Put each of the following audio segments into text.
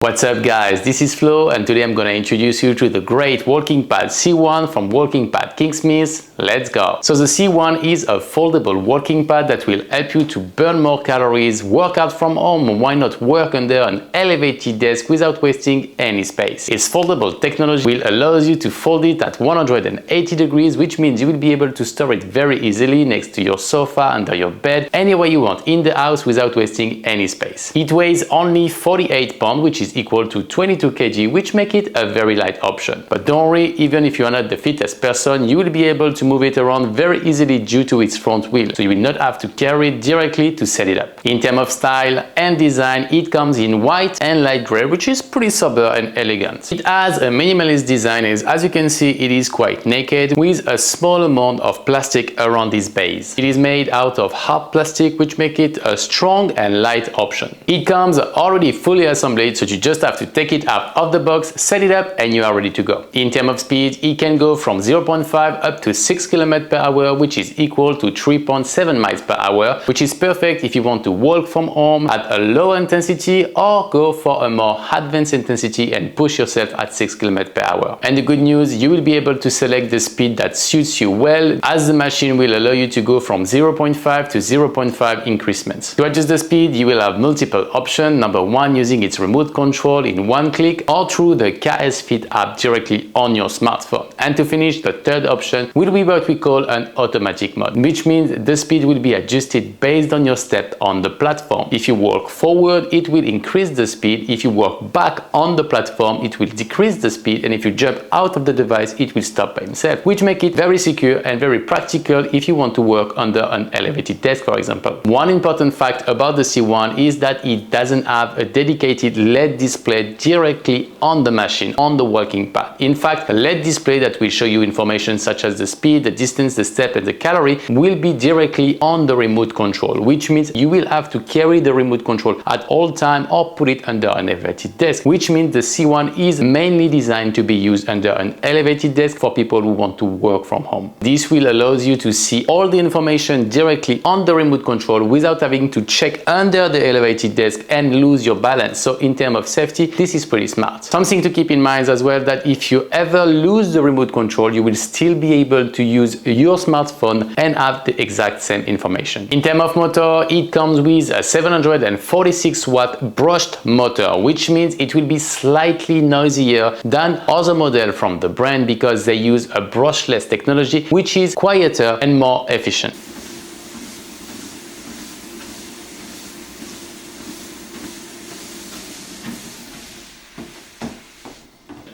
What's up guys, this is Flo and today I'm gonna introduce you to the great WalkingPad C1 from WalkingPad Kingsmith. Let's go! So the C1 is a foldable walking pad that will help you to burn more calories, work out from home, why not work under an elevated desk without wasting any space. Its foldable technology will allow you to fold it at 180 degrees, which means you will be able to store it very easily next to your sofa, under your bed, anywhere you want in the house without wasting any space. It weighs only 48 pounds, which is equal to 22 kg, which make it a very light option. But don't worry, even if you are not the fittest person, you will be able to move it around very easily due to its front wheel, so you will not have to carry it directly to set it up. In terms of style and design, it comes in white and light gray, which is pretty sober and elegant. It has a minimalist design, as you can see it is quite naked with a small amount of plastic around its base. It is made out of hard plastic, which make it a strong and light option. It comes already fully assembled, so you just have to take it out of the box, set it up, and you are ready to go. In terms of speed, it can go from 0.5 up to 6 km per hour, which is equal to 3.7 miles per hour, which is perfect if you want to walk from home at a low intensity or go for a more advanced intensity and push yourself at 6 km per hour. And the good news, you will be able to select the speed that suits you well, as the machine will allow you to go from 0.5 to 0.5 increments. To adjust the speed, you will have multiple options. Number one, using its remote control in one click, or through the KS Fit app directly on your smartphone. And to finish, the third option will be what we call an automatic mode, which means the speed will be adjusted based on your step on the platform. If you walk forward, it will increase the speed. If you walk back on the platform, it will decrease the speed. And if you jump out of the device, it will stop by itself, which make it very secure and very practical if you want to work under an elevated desk, for example. One important fact about the C1 is that it doesn't have a dedicated LED display directly on the machine, on the walking pad. In fact, a LED display that will show you information such as the speed, the distance, the step, and the calorie will be directly on the remote control, which means you will have to carry the remote control at all time or put it under an elevated desk, which means the C1 is mainly designed to be used under an elevated desk for people who want to work from home. This will allow you to see all the information directly on the remote control without having to check under the elevated desk and lose your balance. So in terms of safety, this is pretty smart. Something to keep in mind as well, that if you ever lose the remote control, you will still be able to use your smartphone and have the exact same information. In terms of motor, it comes with a 746 watt brushed motor, which means it will be slightly noisier than other models from the brand because they use a brushless technology, which is quieter and more efficient.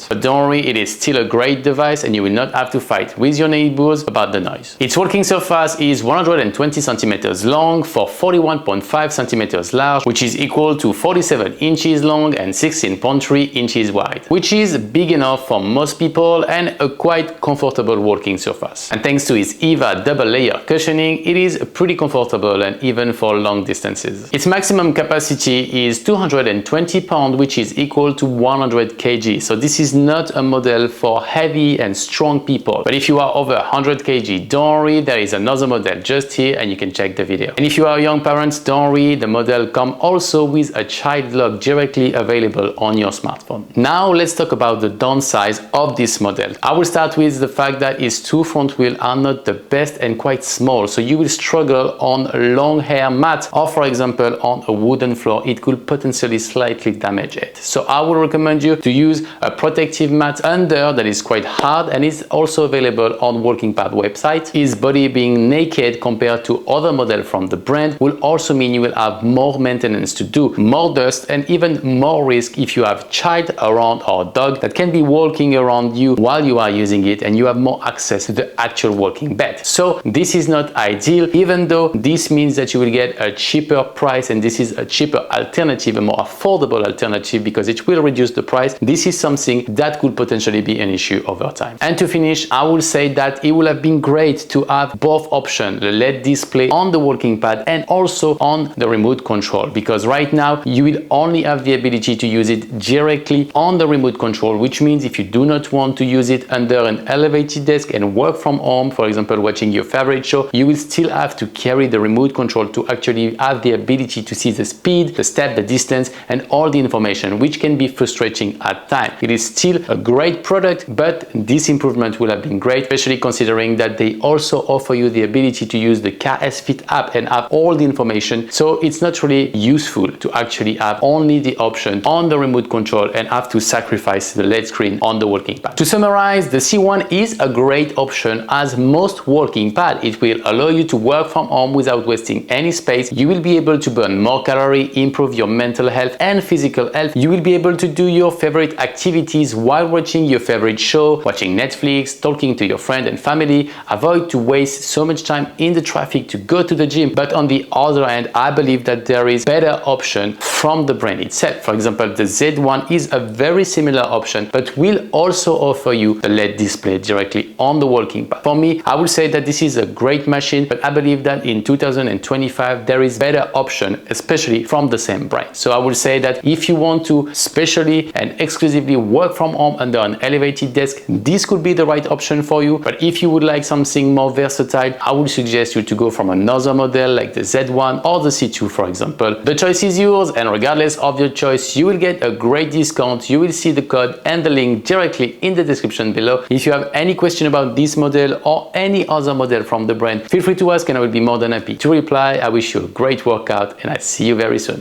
But don't worry, it is still a great device and you will not have to fight with your neighbors about the noise. Its walking surface is 120 centimeters long for 41.5 centimeters large, which is equal to 47 inches long and 16.3 inches wide, which is big enough for most people and a quite comfortable walking surface. And thanks to its EVA double layer cushioning, it is pretty comfortable and even for long distances. Its maximum capacity is 220 pounds, which is equal to 100 kg. So this is not a model for heavy and strong people, but if you are over 100 kg, don't worry, there is another model just here and you can check the video. And if you are young parents, don't worry, the model comes also with a child lock directly available on your smartphone. Now let's talk about the downsides of this model. I will start with the fact that its two front wheels are not the best and quite small, so you will struggle on a long hair mat or for example on a wooden floor. It could potentially slightly damage it. So I would recommend you to use a protective mat under that is quite hard and is also available on WalkingPad website. Its body being naked compared to other models from the brand will also mean you will have more maintenance to do, more dust, and even more risk if you have child around or dog that can be walking around you while you are using it, and you have more access to the actual walking bed. So this is not ideal, even though this means that you will get a cheaper price, and this is a cheaper alternative, a more affordable alternative, because it will reduce the price. This is something that could potentially be an issue over time. And to finish, I will say that it would have been great to have both options, the LED display on the walking pad and also on the remote control, because right now you will only have the ability to use it directly on the remote control, which means if you do not want to use it under an elevated desk and work from home, for example watching your favorite show, you will still have to carry the remote control to actually have the ability to see the speed, the step, the distance and all the information, which can be frustrating at times. It is still a great product, but this improvement would have been great, especially considering that they also offer you the ability to use the KSFit app and have all the information. So it's not really useful to actually have only the option on the remote control and have to sacrifice the LED screen on the walking pad. To summarize, the C1 is a great option as most walking pad. It will allow you to work from home without wasting any space. You will be able to burn more calories, improve your mental health and physical health. You will be able to do your favorite activities while watching your favorite show, watching Netflix, talking to your friend and family. Avoid to waste so much time in the traffic to go to the gym. But on the other hand, I believe that there is better option from the brand itself. For example, the Z1 is a very similar option, but will also offer you a LED display directly on the walking pad. For me, I would say that this is a great machine, but I believe that in 2025 there is better option, especially from the same brand. So I would say that if you want to specially and exclusively work from home under an elevated desk, this could be the right option for you. But if you would like something more versatile, I would suggest you to go from another model like the Z1 or the C2, for example. The choice is yours, and regardless of your choice, you will get a great discount. You will see the code and the link directly in the description below. If you have any question about this model or any other model from the brand, feel free to ask and I will be more than happy to reply. I wish you a great workout and I see you very soon.